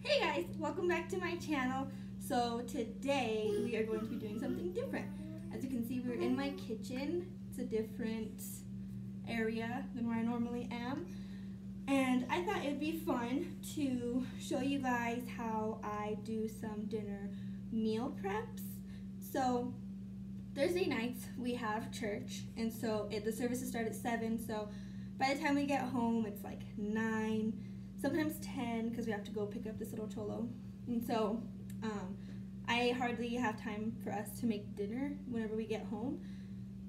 Hey guys, welcome back to my channel. So today we are going to be doing something different. As you can see, we're in my kitchen. It's a different area than where I normally am. And I thought it'd be fun to show you guys how I do some dinner meal preps. So Thursday nights we have church, and so the services start at 7, so by the time we get home it's like 9, sometimes 10, because we have to go pick up this little cholo. And so I hardly have time for us to make dinner whenever we get home.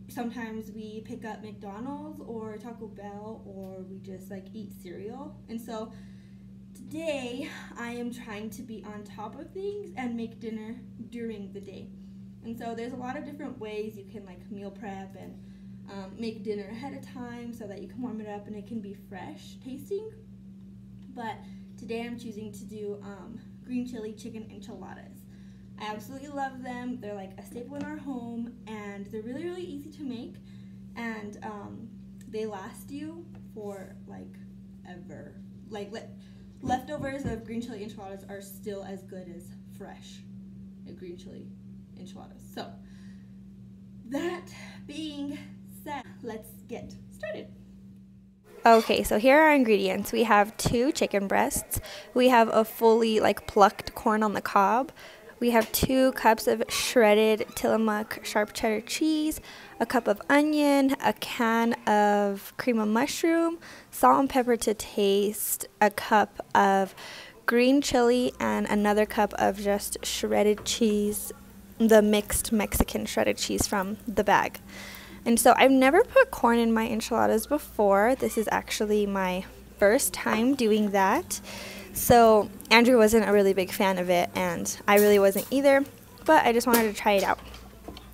Sometimes we pick up McDonald's or Taco Bell, or we just like eat cereal. And so today I am trying to be on top of things and make dinner during the day. And so there's a lot of different ways you can like meal prep and make dinner ahead of time so that you can warm it up and it can be fresh tasting. But today I'm choosing to do green chili chicken enchiladas. I absolutely love them. They're like a staple in our home, and they're really, really easy to make, and they last you for like ever. Like leftovers of green chili enchiladas are still as good as fresh green chili enchiladas. So that being said, let's get started. Okay, so here are our ingredients. We have 2 chicken breasts. We have a fully plucked corn on the cob. We have 2 cups of shredded Tillamook sharp cheddar cheese, a cup of onion, a can of cream of mushroom, salt and pepper to taste, a cup of green chili, and another cup of just shredded cheese, the mixed Mexican shredded cheese from the bag. And so I've never put corn in my enchiladas before. This is actually my first time doing that. So Andrew wasn't a really big fan of it, and I really wasn't either, but I just wanted to try it out.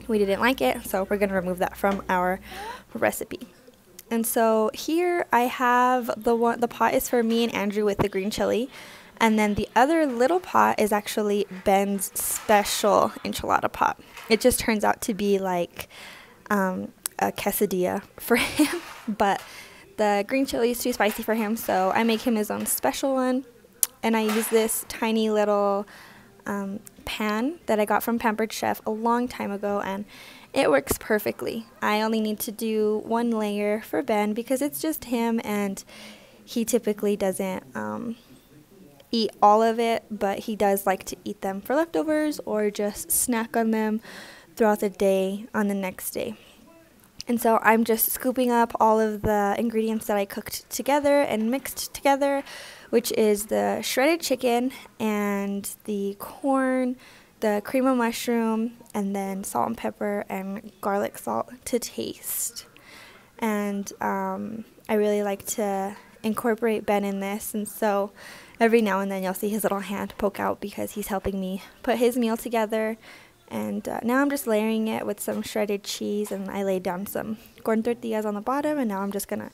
We didn't like it, so we're going to remove that from our recipe. And so here I have the pot is for me and Andrew with the green chili, and then the other little pot is actually Ben's special enchilada pot. It just turns out to be like a quesadilla for him, but the green chili is too spicy for him, so I make him his own special one. And I use this tiny little pan that I got from Pampered Chef a long time ago, and it works perfectly. I only need to do 1 layer for Ben because it's just him, and he typically doesn't eat all of it, but he does like to eat them for leftovers or just snack on them throughout the day on the next day. And so I'm just scooping up all of the ingredients that I cooked together and mixed together, which is the shredded chicken and the corn, the cream of mushroom, and then salt and pepper and garlic salt to taste. And I really like to incorporate Ben in this, and so every now and then you'll see his little hand poke out because he's helping me put his meal together. And now I'm just layering it with some shredded cheese, and I laid down some corn tortillas on the bottom, and now I'm just going to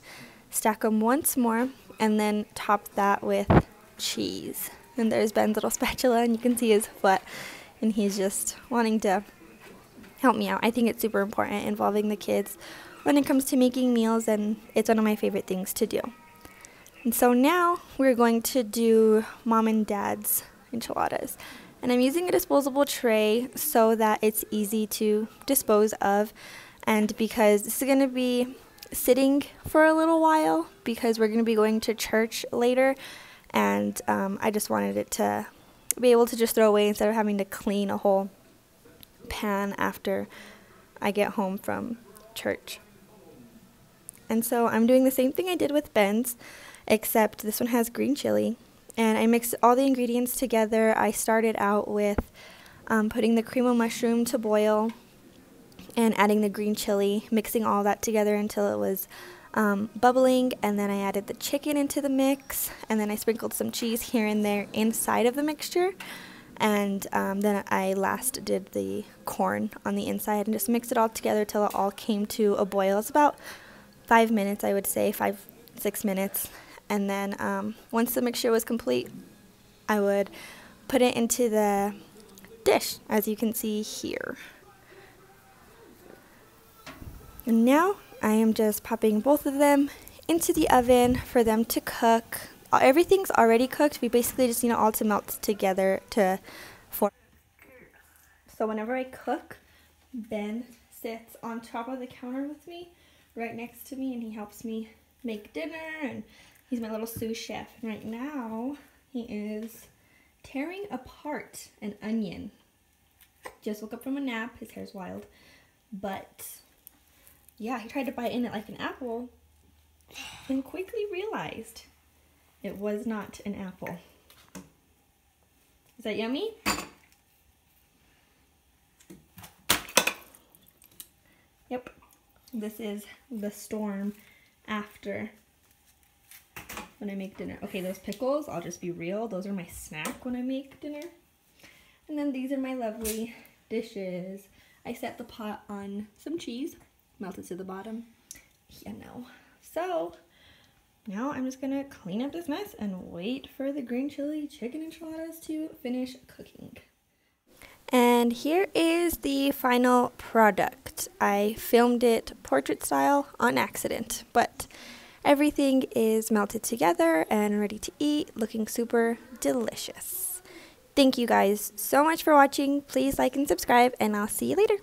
stack them once more and then top that with cheese. And there's Ben's little spatula, and you can see his foot, and he's just wanting to help me out. I think it's super important involving the kids when it comes to making meals, and it's one of my favorite things to do. And so now we're going to do Mom and Dad's enchiladas. And I'm using a disposable tray so that it's easy to dispose of, and because this is going to be sitting for a little while because we're going to be going to church later, and I just wanted it to be able to just throw away instead of having to clean a whole pan after I get home from church. And so I'm doing the same thing I did with Ben's, except this one has green chili. And I mixed all the ingredients together. I started out with putting the cream of mushroom to boil and adding the green chili, mixing all that together until it was bubbling, and then I added the chicken into the mix, and then I sprinkled some cheese here and there inside of the mixture, and then I last did the corn on the inside and just mixed it all together till it all came to a boil. It's about 5 minutes, I would say, 5-6 minutes. And then once the mixture was complete, I would put it into the dish, as you can see here. And now I am just popping both of them into the oven for them to cook everything's already cooked. We basically just need it all to melt together to form. So whenever I cook, Ben sits on top of the counter with me, right next to me, and he helps me make dinner, and he's my little sous chef. And right now, he is tearing apart an onion. Just woke up from a nap. His hair's wild. But yeah, he tried to bite in it like an apple and quickly realized it was not an apple. Is that yummy? Yep. This is the storm after when I make dinner. Okay, those pickles, I'll just be real, those are my snack when I make dinner. And then these are my lovely dishes. I set the pot on some cheese, melted to the bottom. Yeah, no. So now I'm just gonna clean up this mess and wait for the green chili chicken enchiladas to finish cooking. And here is the final product. I filmed it portrait style on accident, but everything is melted together and ready to eat, looking super delicious. Thank you guys so much for watching. Please like and subscribe, and I'll see you later.